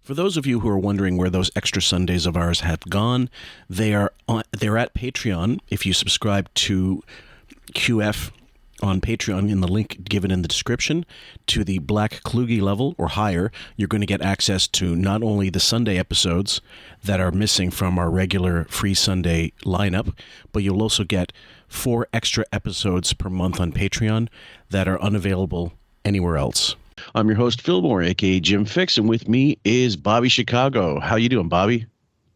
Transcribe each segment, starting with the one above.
For those of you who are wondering where those extra Sundays of ours have gone, they're at Patreon. If you subscribe to QF on Patreon in the link given in the description to the Black Kluge level or higher, you're going to get access to not only the Sunday episodes that are missing from our regular free Sunday lineup, but you'll also get 4 extra episodes per month on Patreon that are unavailable anywhere else. I'm your host, Fillmore, a.k.a. Jim Fix, and with me is Bobby Chicago. How you doing, Bobby?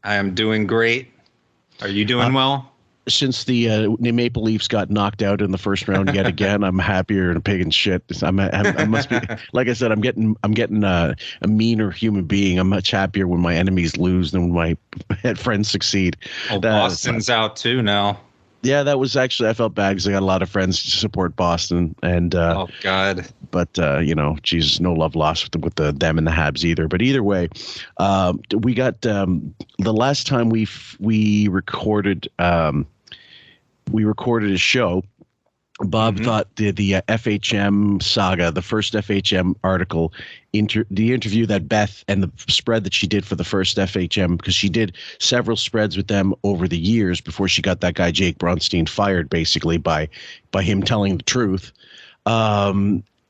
I am doing great. Are you doing well? Since the Maple Leafs got knocked out in the first round yet again, I'm happier than a pig in shit. I must be, like I said, I'm getting a meaner human being. I'm much happier when my enemies lose than when my friends succeed. Oh, Boston's out too now. Yeah, that was actually, I felt bad because I got a lot of friends to support Boston, and oh God, but Jesus, no love lost with them and the Habs either. But either way, we got the last time we recorded a show. Bob thought the FHM saga, the first FHM article, the interview that Beth and the spread that she did for the first FHM, because she did several spreads with them over the years before she got that guy Jake Bronstein fired, basically by him telling the truth.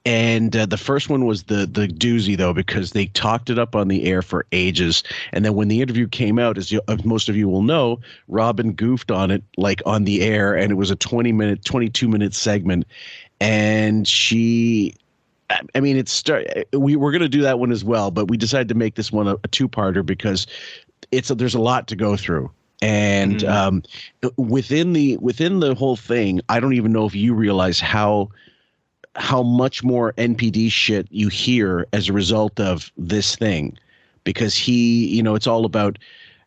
And the first one was the doozy, though, because they talked it up on the air for ages. And then when the interview came out, as most of you will know, Robin goofed on it, like on the air, and it was a 22-minute segment. And we were going to do that one as well, but we decided to make this one a two-parter because there's a lot to go through. And within the whole thing, I don't even know if you realize how much more NPD shit you hear as a result of this thing, because it's all about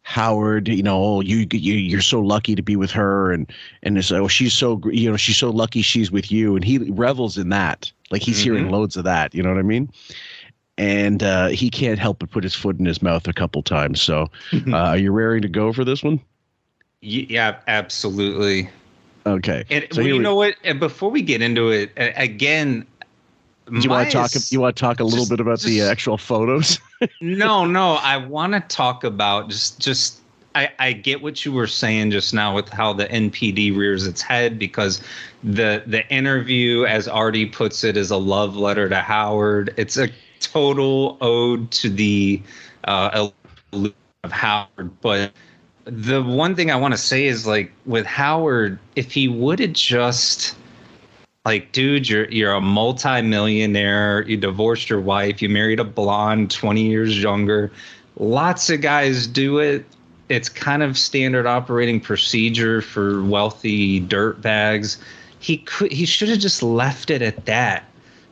Howard, you're so lucky to be with her, and it's, she's so lucky she's with you, and he revels in that, like he's hearing loads of that, you know what I mean? And he can't help but put his foot in his mouth a couple times. So are you raring to go for this one? Yeah, absolutely. Okay. And so you know what? And before we get into it, again, do you want to talk a little bit about the actual photos? No. I want to talk about just. I get what you were saying just now with how the NPD rears its head, because the interview, as Artie puts it, is a love letter to Howard. It's a total ode to the of Howard, but. The one thing I want to say is, like, with Howard, if he would have just, like, dude, you're a multi-millionaire, you divorced your wife, you married a blonde 20 years younger. Lots of guys do it. It's kind of standard operating procedure for wealthy dirtbags. He should have just left it at that.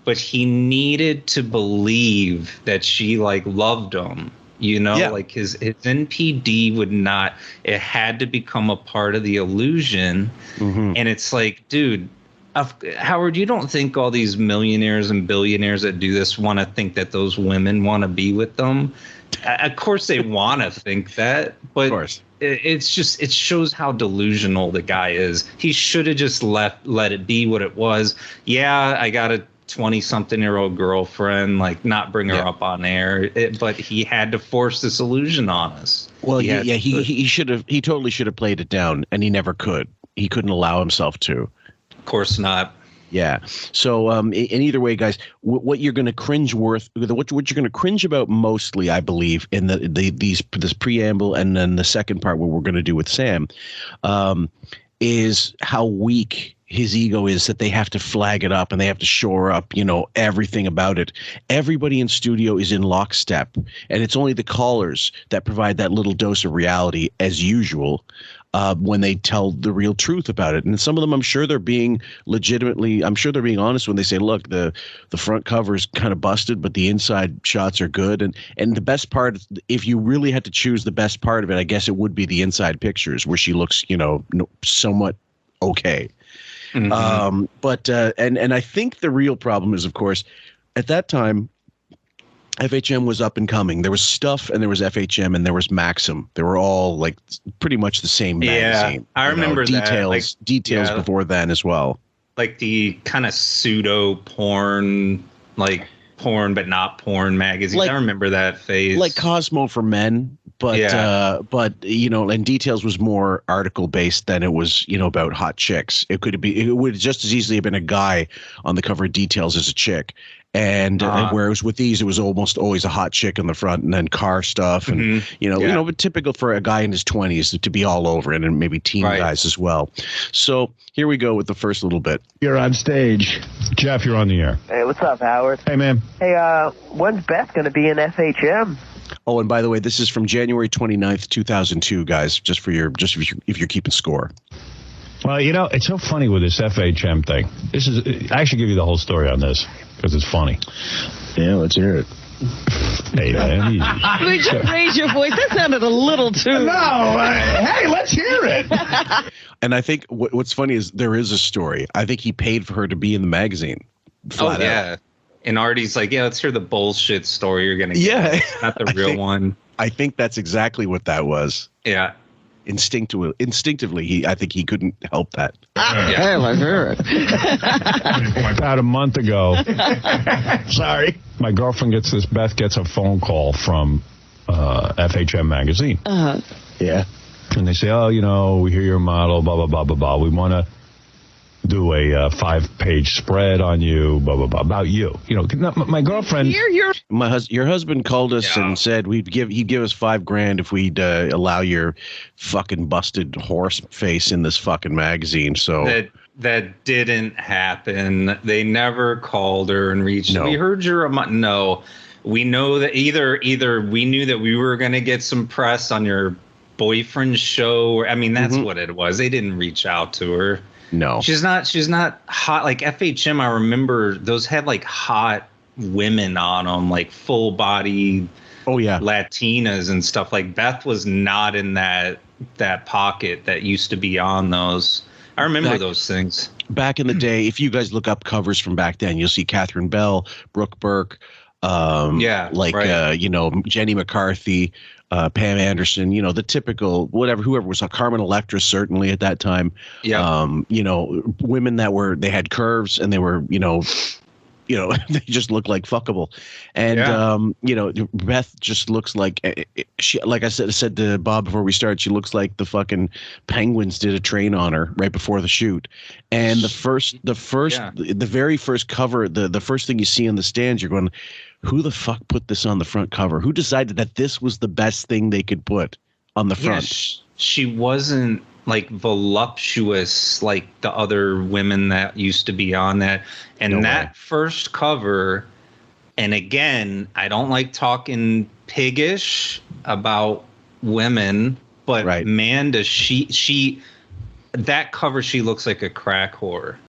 But he needed to believe that she, like, loved him. Like his NPD would not, it had to become a part of the illusion. And it's like, dude, Howard, you don't think all these millionaires and billionaires that do this want to think that those women want to be with them? Of course they want to think that, but of course. It shows how delusional the guy is. He should have just let it be what it was. Yeah, I got a 20-something-year-old girlfriend, like, not bring her up on air, but he had to force this illusion on us. Well, he totally should have played it down, and he never could. He couldn't allow himself to. Of course not. Yeah. So, in either way, guys, what you're going to what you're going to cringe about mostly, I believe, in this preamble, and then the second part, what we're going to do with Sam, is how weak his ego is, that they have to flag it up and they have to shore up, everything about it. Everybody in studio is in lockstep, and it's only the callers that provide that little dose of reality, as usual, when they tell the real truth about it. And some of them, I'm sure they're being honest when they say, look, the front cover is kind of busted, but the inside shots are good. And the best part, if you really had to choose the best part of it, I guess it would be the inside pictures where she looks, somewhat okay. But I think the real problem is, of course, at that time, FHM was up and coming. There was Stuff, and there was FHM, and there was Maxim. They were all, like, pretty much the same magazine. I remember that. Details before then as well. Like the kind of pseudo porn, like porn but not porn magazines. I remember that phase. Like Cosmo for men, but and Details was more article based than it was, about hot chicks. It would just as easily have been a guy on the cover of Details as a chick. And whereas with these, it was almost always a hot chick in the front, and then car stuff, and but typical for a guy in his 20s to be all over it, and maybe teen guys as well. So here we go with the first little bit. You're on stage, Jeff. You're on the air. Hey, what's up, Howard? Hey, man. Hey, when's Beth gonna be in FHM? Oh, and by the way, this is from January 29th, 2002, guys. If you're keeping score. Well, it's so funny with this FHM thing. I should give you the whole story on this because it's funny. Yeah, let's hear it. Hey, man. Would you raise your voice? That sounded a little too. No, hey, let's hear it. And I think what's funny is there is a story. I think he paid for her to be in the magazine. Flat out. And Artie's like, let's hear the bullshit story you're going to get. Yeah. Not the real one. I think that's exactly what that was. Yeah. Instinctively, I think he couldn't help that. Hey, let's hear it. About a month ago, sorry, my girlfriend Beth gets a phone call from FHM magazine. Uh-huh. Yeah. And they say, we hear you're a model, blah, blah, blah, blah, blah. We want to do a 5-page spread on you, blah, blah, blah, about you. My girlfriend. Your husband called us and said he'd give us $5,000 if we'd allow your fucking busted horse face in this fucking magazine. So that didn't happen. They never called her and reached. No. We heard you're a no. We know that either we knew that we were going to get some press on your boyfriend's show. I mean, that's what it was. They didn't reach out to her. No, she's not hot. Like FHM, I remember those had like hot women on them, like full body. Oh yeah, Latinas and stuff. Like Beth was not in that pocket that used to be on those. I remember those things back in the day. If you guys look up covers from back then, you'll see Catherine Bell, Brooke Burke, Jenny McCarthy. Pam Anderson, the typical whoever was Carmen Electra, certainly at that time. Yeah. Women they had curves and they were, they just look like fuckable. And, Beth just looks like she, like I said to Bob before we start, she looks like the fucking Penguins did a train on her right before the shoot. And the very first cover, the first thing you see in the stands, you're going, who the fuck put this on the front cover? Who decided that this was the best thing they could put on the front? She wasn't like voluptuous like the other women that used to be on that. And first cover, and again, I don't like talking piggish about women, but man, does she that cover, she looks like a crack whore.